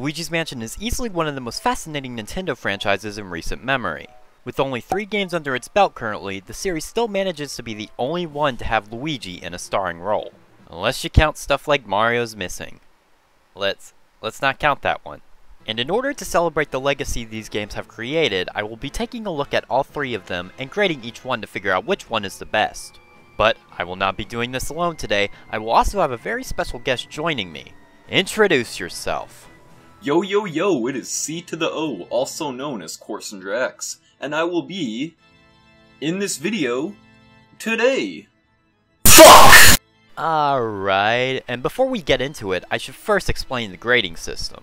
Luigi's Mansion is easily one of the most fascinating Nintendo franchises in recent memory. With only 3 games under its belt currently, the series still manages to be the only one to have Luigi in a starring role. Unless you count stuff like Mario's Missing. Let's not count that one. And in order to celebrate the legacy these games have created, I will be taking a look at all 3 of them and grading each one to figure out which one is the best. But I will not be doing this alone today. I will also have a very special guest joining me. Introduce yourself. Yo yo yo, it is C to the O, also known as CorsonDrax, and I will be in this video today. Fuck! Alright, and before we get into it, I should first explain the grading system.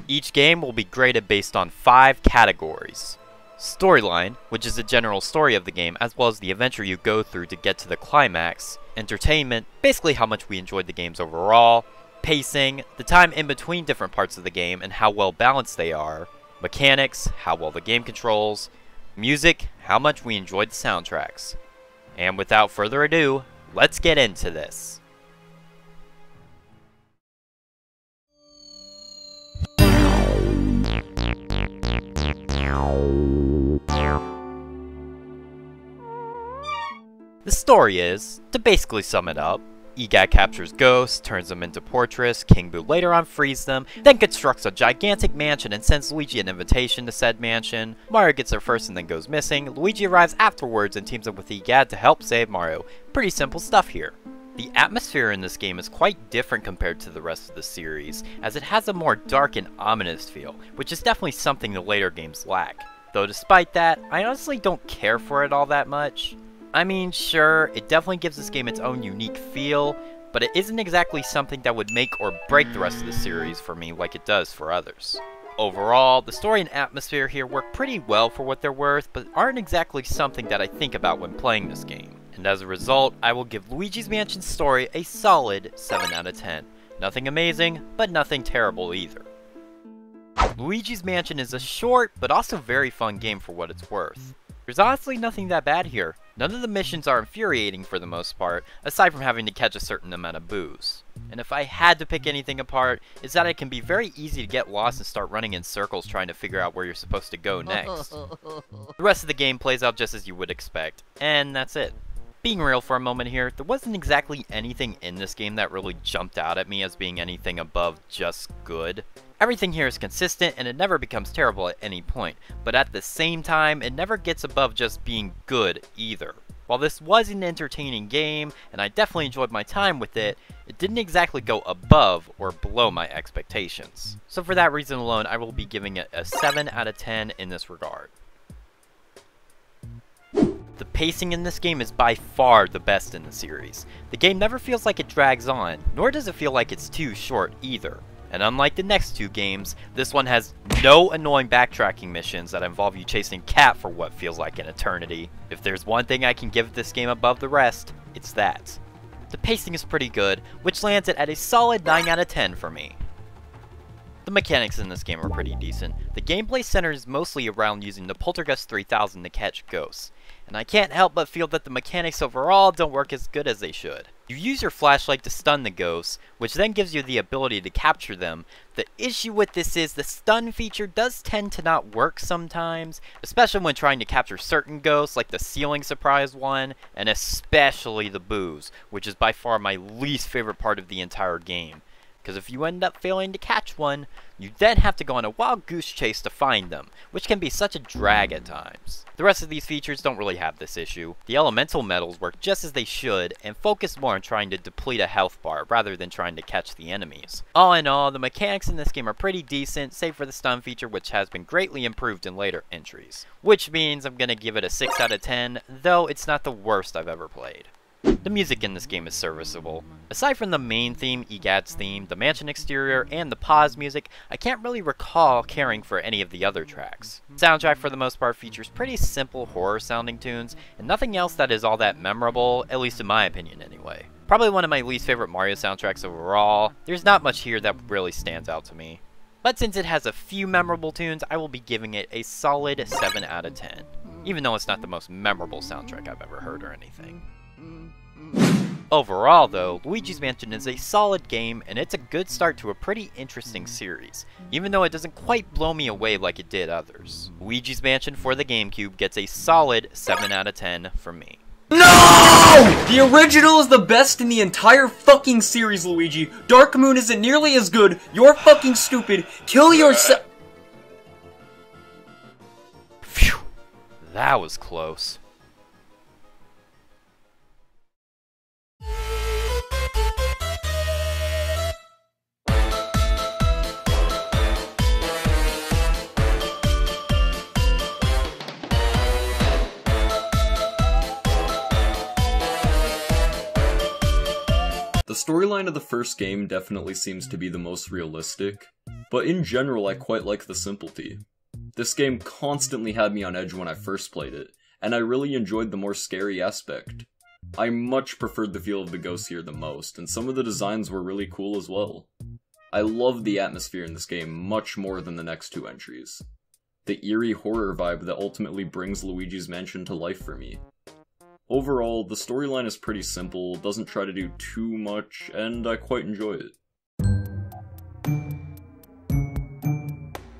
Each game will be graded based on 5 categories. Storyline, which is the general story of the game as well as the adventure you go through to get to the climax. Entertainment, basically how much we enjoyed the games overall. Pacing, the time in between different parts of the game and how well balanced they are. Mechanics, how well the game controls. Music, how much we enjoyed the soundtracks. And without further ado, let's get into this. The story is, to basically sum it up, EGAT captures ghosts, turns them into portraits, King Boo later on frees them, then constructs a gigantic mansion and sends Luigi an invitation to said mansion. Mario gets there first and then goes missing. Luigi arrives afterwards and teams up with EGAT to help save Mario. Pretty simple stuff here. The atmosphere in this game is quite different compared to the rest of the series, as it has a more dark and ominous feel, which is definitely something the later games lack. Though despite that, I honestly don't care for it all that much. I mean, sure, it definitely gives this game its own unique feel, but it isn't exactly something that would make or break the rest of the series for me like it does for others. Overall, the story and atmosphere here work pretty well for what they're worth, but aren't exactly something that I think about when playing this game. And as a result, I will give Luigi's Mansion story a solid 7 out of 10. Nothing amazing, but nothing terrible either. Luigi's Mansion is a short, but also very fun game for what it's worth. There's honestly nothing that bad here. None of the missions are infuriating for the most part, aside from having to catch a certain amount of boos. And if I had to pick anything apart, it's that it can be very easy to get lost and start running in circles trying to figure out where you're supposed to go next. The rest of the game plays out just as you would expect, and that's it. Being real for a moment here, there wasn't exactly anything in this game that really jumped out at me as being anything above just good. Everything here is consistent and it never becomes terrible at any point, but at the same time, it never gets above just being good either. While this was an entertaining game, and I definitely enjoyed my time with it, it didn't exactly go above or below my expectations. So for that reason alone, I will be giving it a 7 out of 10 in this regard. The pacing in this game is by far the best in the series. The game never feels like it drags on, nor does it feel like it's too short either. And unlike the next 2 games, this one has no annoying backtracking missions that involve you chasing Cat for what feels like an eternity. If there's one thing I can give this game above the rest, it's that. The pacing is pretty good, which lands it at a solid 9 out of 10 for me. The mechanics in this game are pretty decent. The gameplay centers mostly around using the Poltergust 3000 to catch ghosts, and I can't help but feel that the mechanics overall don't work as good as they should. You use your flashlight to stun the ghosts, which then gives you the ability to capture them. The issue with this is the stun feature does tend to not work sometimes, especially when trying to capture certain ghosts like the ceiling surprise one, and especially the boos, which is by far my least favorite part of the entire game. Because if you end up failing to catch one, you then have to go on a wild goose chase to find them, which can be such a drag at times. The rest of these features don't really have this issue. The elemental medals work just as they should, and focus more on trying to deplete a health bar rather than trying to catch the enemies. All in all, the mechanics in this game are pretty decent, save for the stun feature, which has been greatly improved in later entries. Which means I'm gonna give it a 6 out of 10, though it's not the worst I've ever played. The music in this game is serviceable. Aside from the main theme, EGAT's theme, the mansion exterior, and the pause music, I can't really recall caring for any of the other tracks. The soundtrack for the most part features pretty simple horror sounding tunes, and nothing else that is all that memorable, at least in my opinion anyway. Probably one of my least favorite Mario soundtracks overall. There's not much here that really stands out to me. But since it has a few memorable tunes, I will be giving it a solid 7 out of 10. Even though it's not the most memorable soundtrack I've ever heard or anything. Overall though, Luigi's Mansion is a solid game and it's a good start to a pretty interesting series, even though it doesn't quite blow me away like it did others. Luigi's Mansion for the GameCube gets a solid 7 out of 10 from me. No! The original is the best in the entire fucking series, Luigi. Dark Moon isn't nearly as good. You're fucking stupid. Kill yourself. Phew. That was close. The storyline of the first game definitely seems to be the most realistic, but in general I quite like the simplicity. This game constantly had me on edge when I first played it, and I really enjoyed the more scary aspect. I much preferred the feel of the ghosts here the most, and some of the designs were really cool as well. I love the atmosphere in this game much more than the next two entries. The eerie horror vibe that ultimately brings Luigi's Mansion to life for me. Overall, the storyline is pretty simple, doesn't try to do too much, and I quite enjoy it.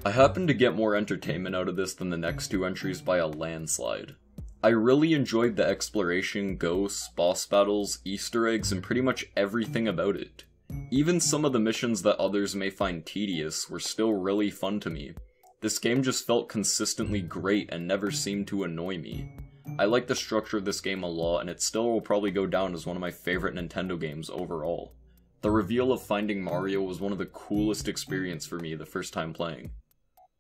I happen to get more entertainment out of this than the next two entries by a landslide. I really enjoyed the exploration, ghosts, boss battles, Easter eggs, and pretty much everything about it. Even some of the missions that others may find tedious were still really fun to me. This game just felt consistently great and never seemed to annoy me. I like the structure of this game a lot, and it still will probably go down as one of my favorite Nintendo games overall. The reveal of finding Mario was one of the coolest experiences for me the first time playing.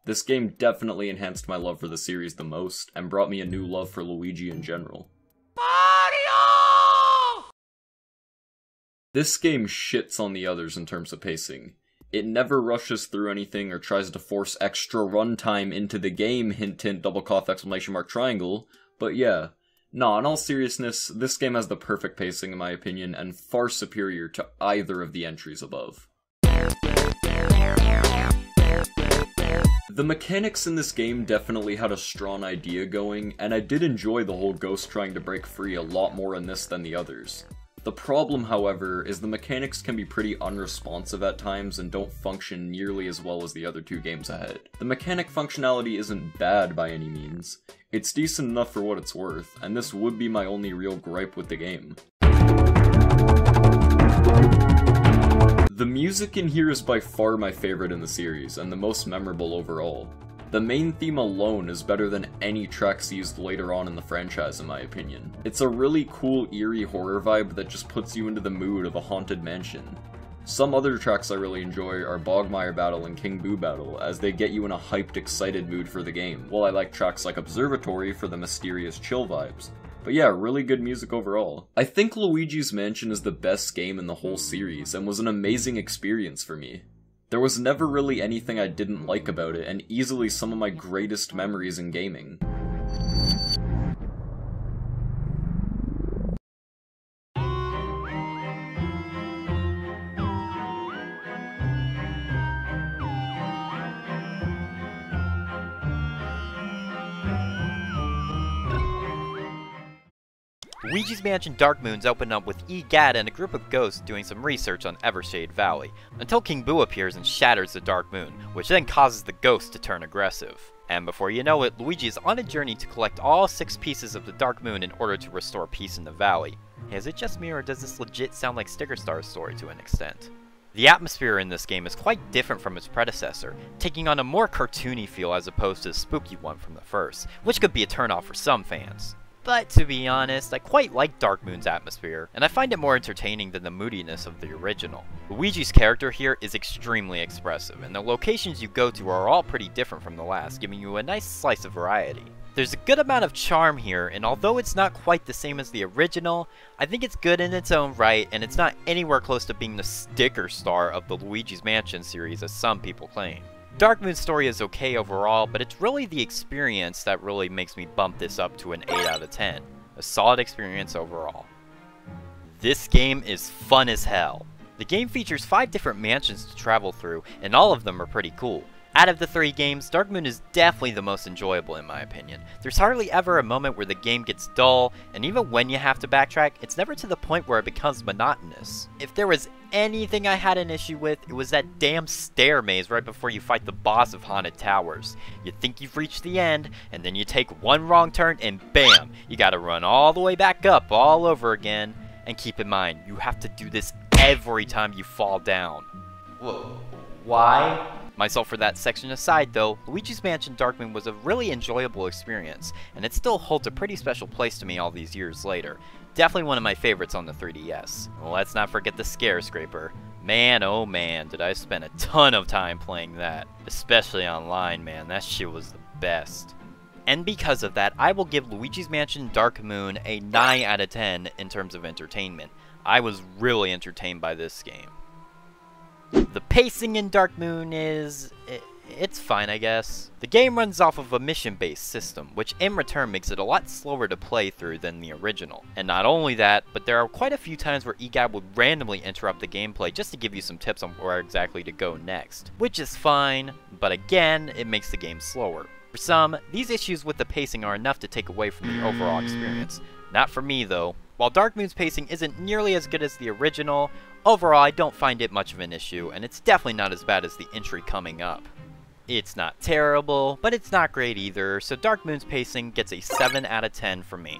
This game definitely enhanced my love for the series the most, and brought me a new love for Luigi in general. Mario! This game shits on the others in terms of pacing. It never rushes through anything or tries to force extra runtime into the game, hint hint double cough exclamation mark triangle. But yeah, nah, in all seriousness, this game has the perfect pacing in my opinion, and far superior to either of the entries above. The mechanics in this game definitely had a strong idea going, and I did enjoy the whole ghost trying to break free a lot more in this than the others. The problem, however, is the mechanics can be pretty unresponsive at times and don't function nearly as well as the other two games ahead. The mechanic functionality isn't bad by any means. It's decent enough for what it's worth, and this would be my only real gripe with the game. The music in here is by far my favorite in the series, and the most memorable overall. The main theme alone is better than any tracks used later on in the franchise in my opinion. It's a really cool eerie horror vibe that just puts you into the mood of a haunted mansion. Some other tracks I really enjoy are Bogmire Battle and King Boo Battle, as they get you in a hyped, excited mood for the game, while I like tracks like Observatory for the mysterious chill vibes. But yeah, really good music overall. I think Luigi's Mansion is the best game in the whole series, and was an amazing experience for me. There was never really anything I didn't like about it, and easily some of my greatest memories in gaming. Luigi's Mansion Dark Moons open up with EGAD and a group of ghosts doing some research on Evershade Valley, until King Boo appears and shatters the Dark Moon, which then causes the ghost to turn aggressive. And before you know it, Luigi is on a journey to collect all 6 pieces of the Dark Moon in order to restore peace in the valley. Is it just me, or does this legit sound like Sticker Star's story to an extent? The atmosphere in this game is quite different from its predecessor, taking on a more cartoony feel as opposed to the spooky one from the first, which could be a turnoff for some fans. But to be honest, I quite like Dark Moon's atmosphere, and I find it more entertaining than the moodiness of the original. Luigi's character here is extremely expressive, and the locations you go to are all pretty different from the last, giving you a nice slice of variety. There's a good amount of charm here, and although it's not quite the same as the original, I think it's good in its own right, and it's not anywhere close to being the sticker star of the Luigi's Mansion series as some people claim. Dark Moon's story is okay overall, but it's really the experience that really makes me bump this up to an 8 out of 10. A solid experience overall. This game is fun as hell. The game features 5 different mansions to travel through, and all of them are pretty cool. Out of the 3 games, Dark Moon is definitely the most enjoyable in my opinion. There's hardly ever a moment where the game gets dull, and even when you have to backtrack, it's never to the point where it becomes monotonous. If there was anything I had an issue with, it was that damn stair maze right before you fight the boss of Haunted Towers. You think you've reached the end, and then you take one wrong turn and bam! You gotta run all the way back up all over again. And keep in mind, you have to do this every time you fall down. Whoa, why? Myself for that section aside though, Luigi's Mansion Dark Moon was a really enjoyable experience, and it still holds a pretty special place to me all these years later. Definitely one of my favorites on the 3DS. Let's not forget the Scare Scraper. Man, oh man, did I spend a ton of time playing that. Especially online, man, that shit was the best. And because of that, I will give Luigi's Mansion Dark Moon a 9 out of 10 in terms of entertainment. I was really entertained by this game. The pacing in Dark Moon is... it's fine, I guess. The game runs off of a mission-based system, which in return makes it a lot slower to play through than the original. And not only that, but there are quite a few times where EGAB would randomly interrupt the gameplay just to give you some tips on where exactly to go next. Which is fine, but again, it makes the game slower. For some, these issues with the pacing are enough to take away from the overall experience. Not for me though. While Dark Moon's pacing isn't nearly as good as the original, overall I don't find it much of an issue, and it's definitely not as bad as the entry coming up. It's not terrible, but it's not great either, so Dark Moon's pacing gets a 7 out of 10 for me.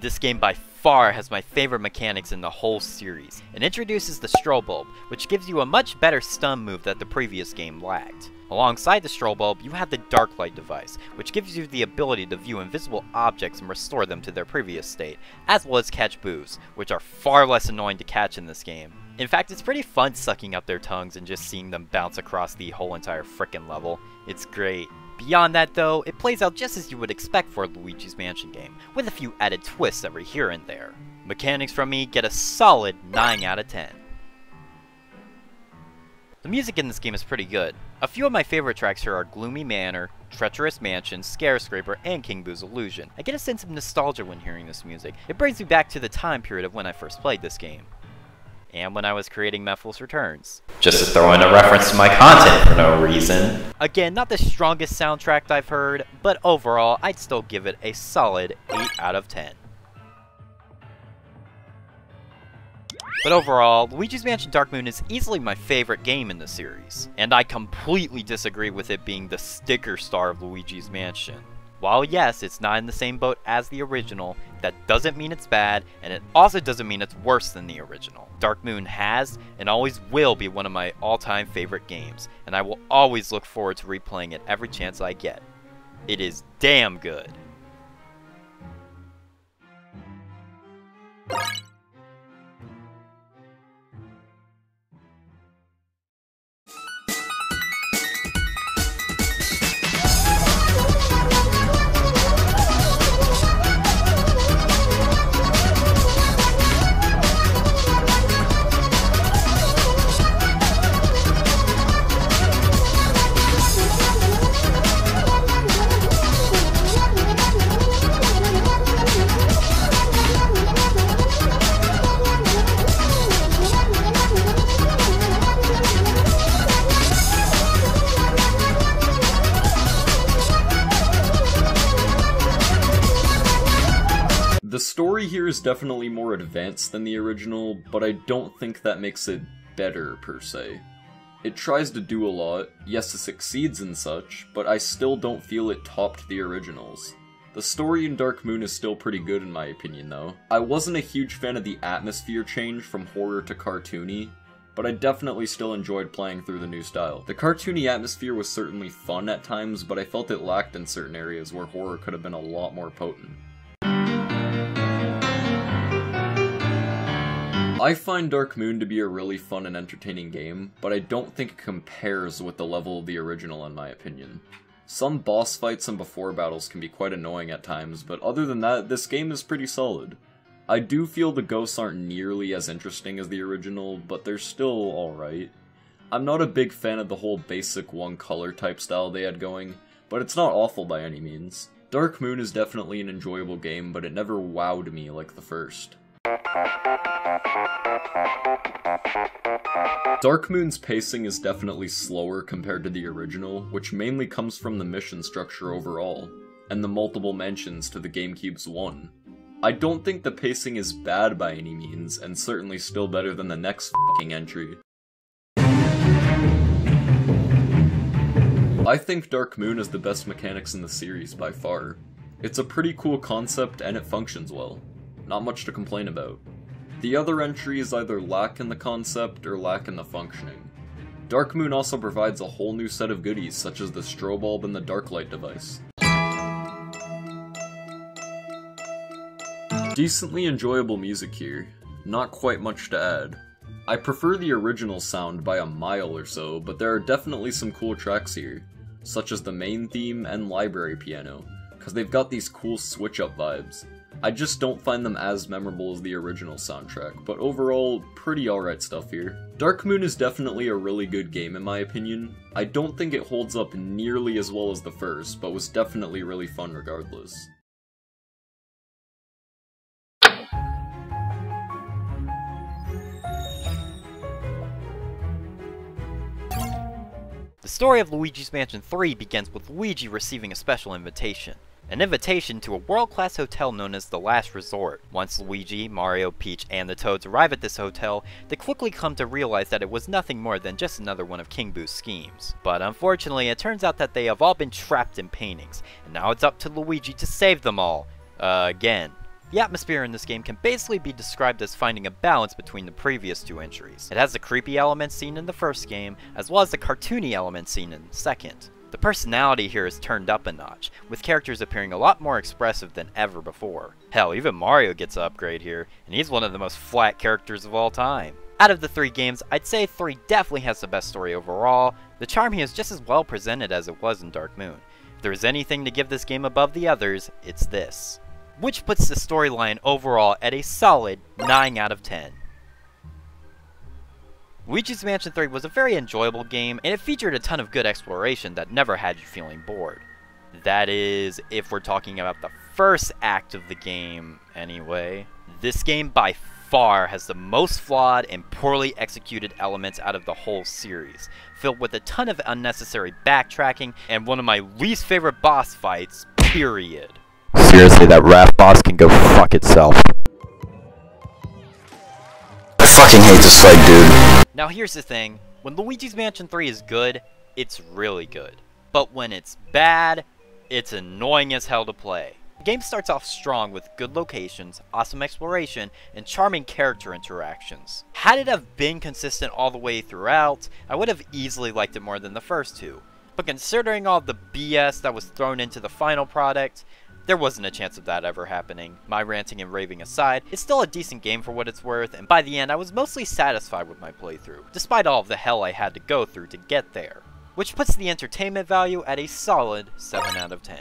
This game by far has my favorite mechanics in the whole series. It introduces the Strobe Bulb, which gives you a much better stun move that the previous game lacked. Alongside the Strobe Bulb, you have the Dark Light device, which gives you the ability to view invisible objects and restore them to their previous state, as well as catch boos, which are far less annoying to catch in this game. In fact, it's pretty fun sucking up their tongues and just seeing them bounce across the whole entire frickin' level. It's great. Beyond that though, it plays out just as you would expect for a Luigi's Mansion game, with a few added twists every here and there. Mechanics from me get a solid 9 out of 10. The music in this game is pretty good. A few of my favorite tracks here are Gloomy Manor, Treacherous Mansion, Scare Scraper, and King Boo's Illusion. I get a sense of nostalgia when hearing this music. It brings me back to the time period of when I first played this game. And when I was creating Mephiles Returns. Just to throw in a reference to my content for no reason. Again, not the strongest soundtrack I've heard, but overall, I'd still give it a solid 8 out of 10. But overall, Luigi's Mansion Dark Moon is easily my favorite game in the series, and I completely disagree with it being the sticker star of Luigi's Mansion. While yes, it's not in the same boat as the original, that doesn't mean it's bad, and it also doesn't mean it's worse than the original. Dark Moon has, and always will be one of my all-time favorite games, and I will always look forward to replaying it every chance I get. It is damn good. The story here is definitely more advanced than the original, but I don't think that makes it better, per se. It tries to do a lot, yes it succeeds and such, but I still don't feel it topped the originals. The story in Dark Moon is still pretty good in my opinion though. I wasn't a huge fan of the atmosphere change from horror to cartoony, but I definitely still enjoyed playing through the new style. The cartoony atmosphere was certainly fun at times, but I felt it lacked in certain areas where horror could have been a lot more potent. I find Dark Moon to be a really fun and entertaining game, but I don't think it compares with the level of the original in my opinion. Some boss fights and before battles can be quite annoying at times, but other than that, this game is pretty solid. I do feel the ghosts aren't nearly as interesting as the original, but they're still alright. I'm not a big fan of the whole basic one color type style they had going, but it's not awful by any means. Dark Moon is definitely an enjoyable game, but it never wowed me like the first. Dark Moon's pacing is definitely slower compared to the original, which mainly comes from the mission structure overall, and the multiple mentions to the GameCube's one. I don't think the pacing is bad by any means, and certainly still better than the next fucking entry. I think Dark Moon has the best mechanics in the series by far. It's a pretty cool concept and it functions well. Not much to complain about. The other entries either lack in the concept or lack in the functioning. Dark Moon also provides a whole new set of goodies such as the strobe bulb and the dark light device. Decently enjoyable music here, not quite much to add. I prefer the original sound by a mile or so, but there are definitely some cool tracks here, such as the main theme and library piano, because they've got these cool switch-up vibes. I just don't find them as memorable as the original soundtrack, but overall, pretty alright stuff here. Dark Moon is definitely a really good game in my opinion. I don't think it holds up nearly as well as the first, but was definitely really fun regardless. The story of Luigi's Mansion 3 begins with Luigi receiving a special invitation. An invitation to a world-class hotel known as the Last Resort. Once Luigi, Mario, Peach, and the Toads arrive at this hotel, they quickly come to realize that it was nothing more than just another one of King Boo's schemes. But unfortunately, it turns out that they have all been trapped in paintings, and now it's up to Luigi to save them all. Again. The atmosphere in this game can basically be described as finding a balance between the previous two entries. It has the creepy elements seen in the first game, as well as the cartoony elements seen in the second. The personality here is turned up a notch, with characters appearing a lot more expressive than ever before. Hell, even Mario gets an upgrade here, and he's one of the most flat characters of all time. Out of the three games, I'd say 3 definitely has the best story overall. The charm here is just as well presented as it was in Dark Moon. If there's anything to give this game above the others, it's this. Which puts the storyline overall at a solid 9 out of 10. Luigi's Mansion 3 was a very enjoyable game, and it featured a ton of good exploration that never had you feeling bored. That is, if we're talking about the first act of the game, anyway. This game by far has the most flawed and poorly executed elements out of the whole series, filled with a ton of unnecessary backtracking and one of my least favorite boss fights, period. Seriously, that Wrath boss can go fuck itself. I fucking hate this fight, dude. Now here's the thing, when Luigi's Mansion 3 is good, it's really good. But when it's bad, it's annoying as hell to play. The game starts off strong with good locations, awesome exploration, and charming character interactions. Had it have been consistent all the way throughout, I would have easily liked it more than the first two. But considering all the BS that was thrown into the final product, there wasn't a chance of that ever happening. My ranting and raving aside, it's still a decent game for what it's worth, and by the end I was mostly satisfied with my playthrough, despite all of the hell I had to go through to get there. Which puts the entertainment value at a solid 7 out of 10.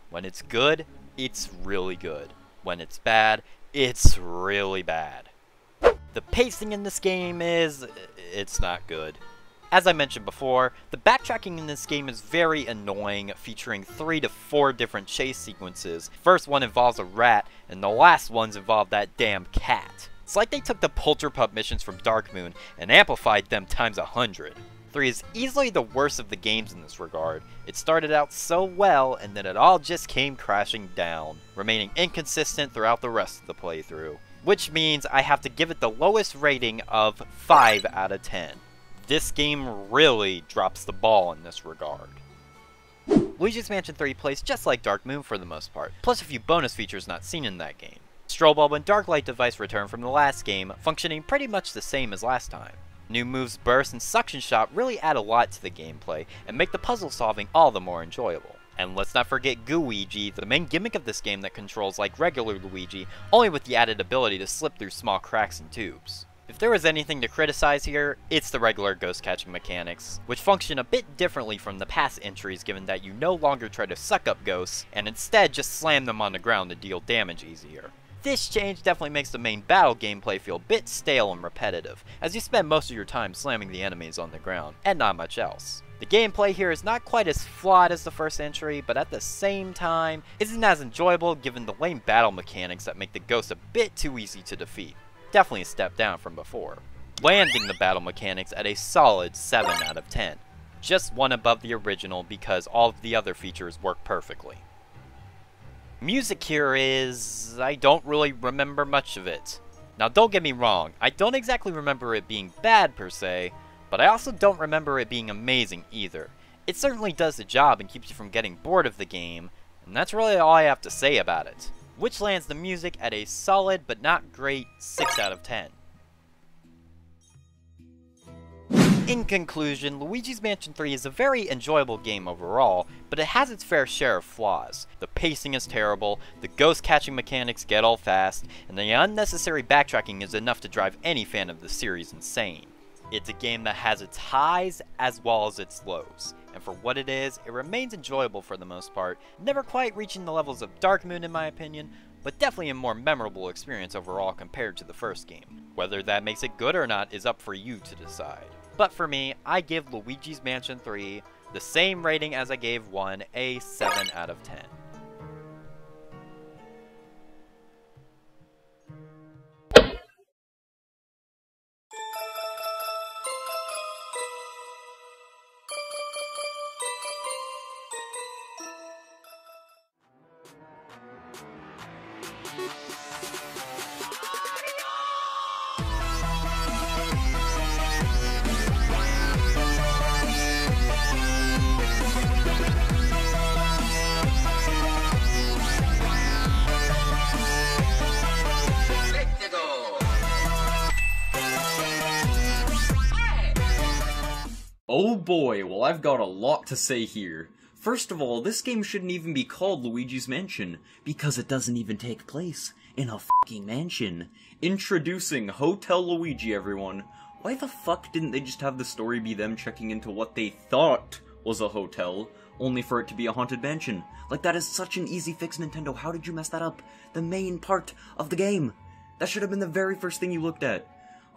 When it's good, it's really good. When it's bad, it's really bad. The pacing in this game it's not good. As I mentioned before, the backtracking in this game is very annoying, featuring 3 to 4 different chase sequences. First one involves a rat, and the last ones involve that damn cat. It's like they took the Polterpup missions from Dark Moon and amplified them times 100. 3 is easily the worst of the games in this regard. It started out so well, and then it all just came crashing down, remaining inconsistent throughout the rest of the playthrough. Which means I have to give it the lowest rating of 5 out of 10. This game really drops the ball in this regard. Luigi's Mansion 3 plays just like Dark Moon for the most part, plus a few bonus features not seen in that game. Strobe bulb and dark light device return from the last game, functioning pretty much the same as last time. New moves, burst, and suction shot really add a lot to the gameplay, and make the puzzle solving all the more enjoyable. And let's not forget Luigi, the main gimmick of this game that controls like regular Luigi, only with the added ability to slip through small cracks and tubes. If there was anything to criticize here, it's the regular ghost catching mechanics, which function a bit differently from the past entries given that you no longer try to suck up ghosts, and instead just slam them on the ground to deal damage easier. This change definitely makes the main battle gameplay feel a bit stale and repetitive, as you spend most of your time slamming the enemies on the ground, and not much else. The gameplay here is not quite as flawed as the first entry, but at the same time, isn't as enjoyable given the lame battle mechanics that make the ghosts a bit too easy to defeat. Definitely a step down from before. landing the battle mechanics at a solid 7 out of 10. Just one above the original because all of the other features work perfectly. Music here is... I don't really remember much of it. Now don't get me wrong, I don't exactly remember it being bad per se, but I also don't remember it being amazing either. It certainly does the job and keeps you from getting bored of the game, and that's really all I have to say about it. Which lands the music at a solid but not great 6 out of 10. In conclusion, Luigi's Mansion 3 is a very enjoyable game overall, but it has its fair share of flaws. The pacing is terrible, the ghost catching mechanics get all fast, and the unnecessary backtracking is enough to drive any fan of the series insane. It's a game that has its highs as well as its lows, and for what it is, it remains enjoyable for the most part, never quite reaching the levels of Dark Moon in my opinion, but definitely a more memorable experience overall compared to the first game. Whether that makes it good or not is up for you to decide. But for me, I give Luigi's Mansion 3 the same rating as I gave 1, a 7 out of 10. Oh boy, well I've got a lot to say here. First of all, this game shouldn't even be called Luigi's Mansion, because it doesn't even take place in a fucking mansion. Introducing Hotel Luigi, everyone. Why the fuck didn't they just have the story be them checking into what they thought was a hotel, only for it to be a haunted mansion? Like, that is such an easy fix, Nintendo. How did you mess that up? The main part of the game. That should have been the very first thing you looked at.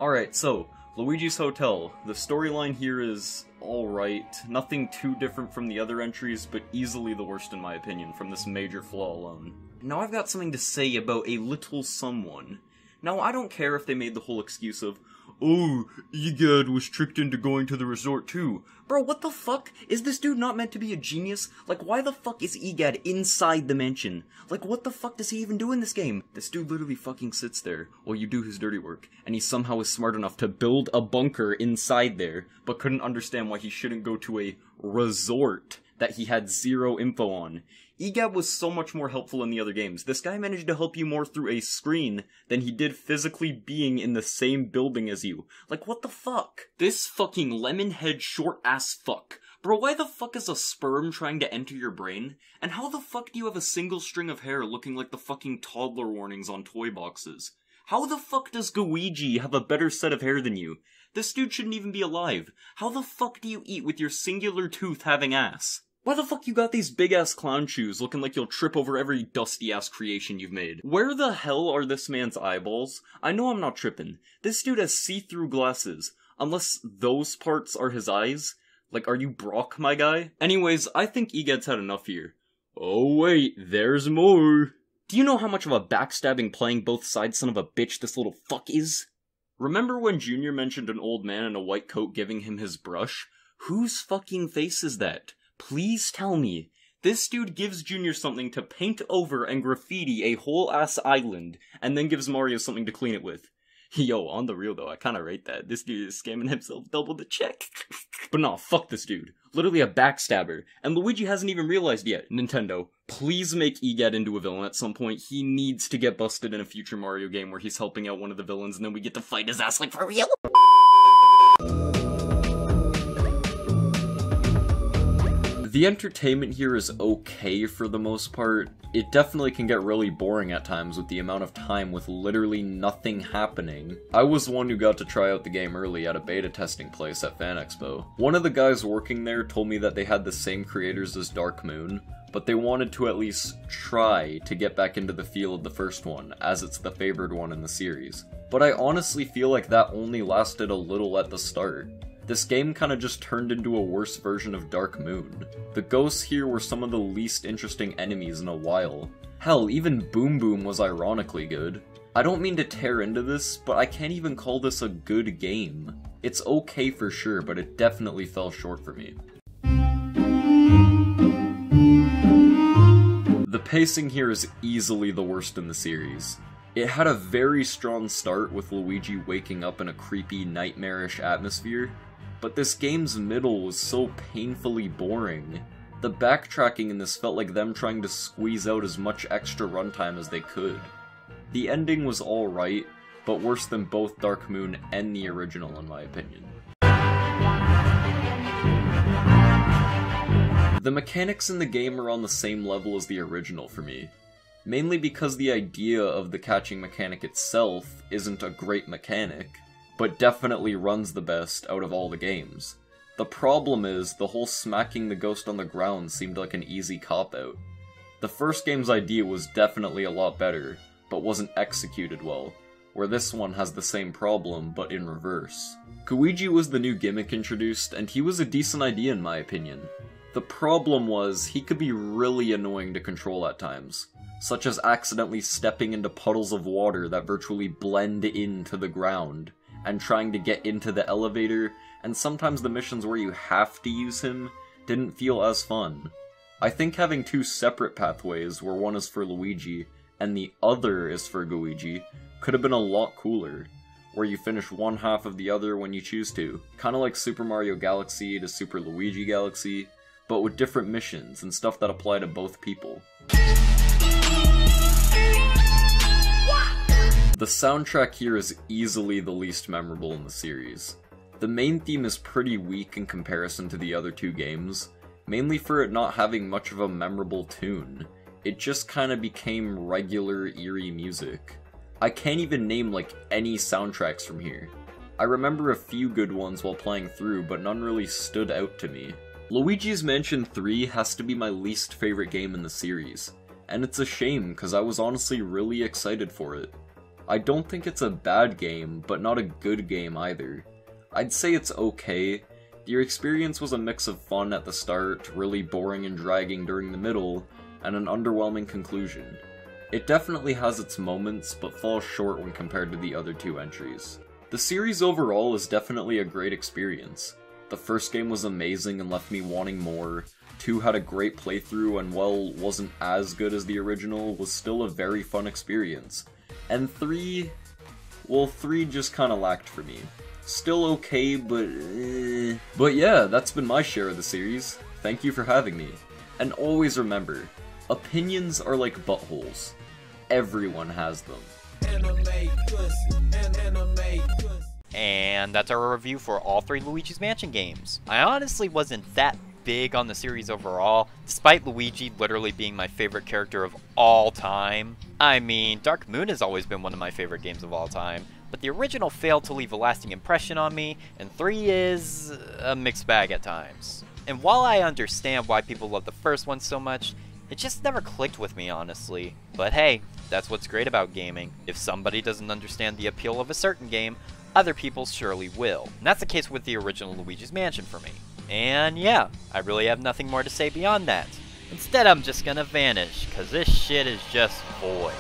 Alright, so, Luigi's Hotel. The storyline here is alright. Nothing too different from the other entries, but easily the worst in my opinion, from this major flaw alone. Now I've got something to say about a little someone. Now I don't care if they made the whole excuse of, oh, Egad was tricked into going to the resort too. Bro, what the fuck? Is this dude not meant to be a genius? Like, why the fuck is Egad inside the mansion? Like, what the fuck does he even do in this game? This dude literally fucking sits there while you do his dirty work, and he somehow is smart enough to build a bunker inside there, but couldn't understand why he shouldn't go to a resort that he had zero info on. Egad was so much more helpful in the other games. This guy managed to help you more through a screen than he did physically being in the same building as you. Like, what the fuck? This fucking lemon-head short-ass fuck. Bro, why the fuck is a sperm trying to enter your brain? And how the fuck do you have a single string of hair looking like the fucking toddler warnings on toy boxes? How the fuck does Luigi have a better set of hair than you? This dude shouldn't even be alive. How the fuck do you eat with your singular tooth having ass? Why the fuck you got these big-ass clown shoes looking like you'll trip over every dusty-ass creation you've made? Where the hell are this man's eyeballs? I know I'm not tripping. This dude has see-through glasses. Unless those parts are his eyes? Like, are you Brock, my guy? Anyways, I think Egad's had enough here. Oh wait, there's more. Do you know how much of a backstabbing playing both sides son of a bitch this little fuck is? Remember when Junior mentioned an old man in a white coat giving him his brush? Whose fucking face is that? Please tell me. This dude gives Junior something to paint over and graffiti a whole-ass island, and then gives Mario something to clean it with. Yo, on the real though, I kinda rate that. This dude is scamming himself double the check. But nah, fuck this dude. Literally a backstabber. And Luigi hasn't even realized yet. Nintendo, please make Egad into a villain at some point. He needs to get busted in a future Mario game where he's helping out one of the villains and then we get to fight his ass like for real. The entertainment here is okay for the most part. It definitely can get really boring at times with the amount of time with literally nothing happening. I was the one who got to try out the game early at a beta testing place at Fan Expo. One of the guys working there told me that they had the same creators as Dark Moon, but they wanted to at least try to get back into the feel of the first one, as it's the favored one in the series. But I honestly feel like that only lasted a little at the start. This game kinda just turned into a worse version of Dark Moon. The ghosts here were some of the least interesting enemies in a while. Hell, even Boom Boom was ironically good. I don't mean to tear into this, but I can't even call this a good game. It's okay for sure, but it definitely fell short for me. The pacing here is easily the worst in the series. It had a very strong start with Luigi waking up in a creepy, nightmarish atmosphere, but this game's middle was so painfully boring. The backtracking in this felt like them trying to squeeze out as much extra runtime as they could. The ending was alright, but worse than both Dark Moon and the original in my opinion. The mechanics in the game are on the same level as the original for me, mainly because the idea of the catching mechanic itself isn't a great mechanic, but definitely runs the best out of all the games. The problem is, the whole smacking the ghost on the ground seemed like an easy cop-out. The first game's idea was definitely a lot better, but wasn't executed well, where this one has the same problem, but in reverse. Luigi was the new gimmick introduced, and he was a decent idea in my opinion. The problem was, he could be really annoying to control at times, such as accidentally stepping into puddles of water that virtually blend into the ground, and trying to get into the elevator, and sometimes the missions where you have to use him didn't feel as fun. I think having two separate pathways, where one is for Luigi, and the other is for Luigi, could have been a lot cooler, where you finish one half of the other when you choose to. Kinda like Super Mario Galaxy to Super Luigi Galaxy, but with different missions and stuff that apply to both people. The soundtrack here is easily the least memorable in the series. The main theme is pretty weak in comparison to the other two games, mainly for it not having much of a memorable tune. It just kinda became regular, eerie music. I can't even name like any soundtracks from here. I remember a few good ones while playing through, but none really stood out to me. Luigi's Mansion 3 has to be my least favorite game in the series, and it's a shame cause I was honestly really excited for it. I don't think it's a bad game, but not a good game either. I'd say it's okay. The experience was a mix of fun at the start, really boring and dragging during the middle, and an underwhelming conclusion. It definitely has its moments, but falls short when compared to the other two entries. The series overall is definitely a great experience. The first game was amazing and left me wanting more. 2 had a great playthrough and while wasn't as good as the original, was still a very fun experience. And 3... well, 3 just kinda lacked for me. Still okay, but But yeah, that's been my share of the series. Thank you for having me. And always remember, opinions are like buttholes. Everyone has them. And that's our review for all 3 Luigi's Mansion games. I honestly wasn't that big on the series overall, despite Luigi literally being my favorite character of all time. I mean, Dark Moon has always been one of my favorite games of all time, but the original failed to leave a lasting impression on me, and 3 is a mixed bag at times. And while I understand why people love the first one so much, it just never clicked with me, honestly. But hey, that's what's great about gaming. If somebody doesn't understand the appeal of a certain game, other people surely will. And that's the case with the original Luigi's Mansion for me. And yeah, I really have nothing more to say beyond that. Instead, I'm just gonna vanish, cause this shit is just void.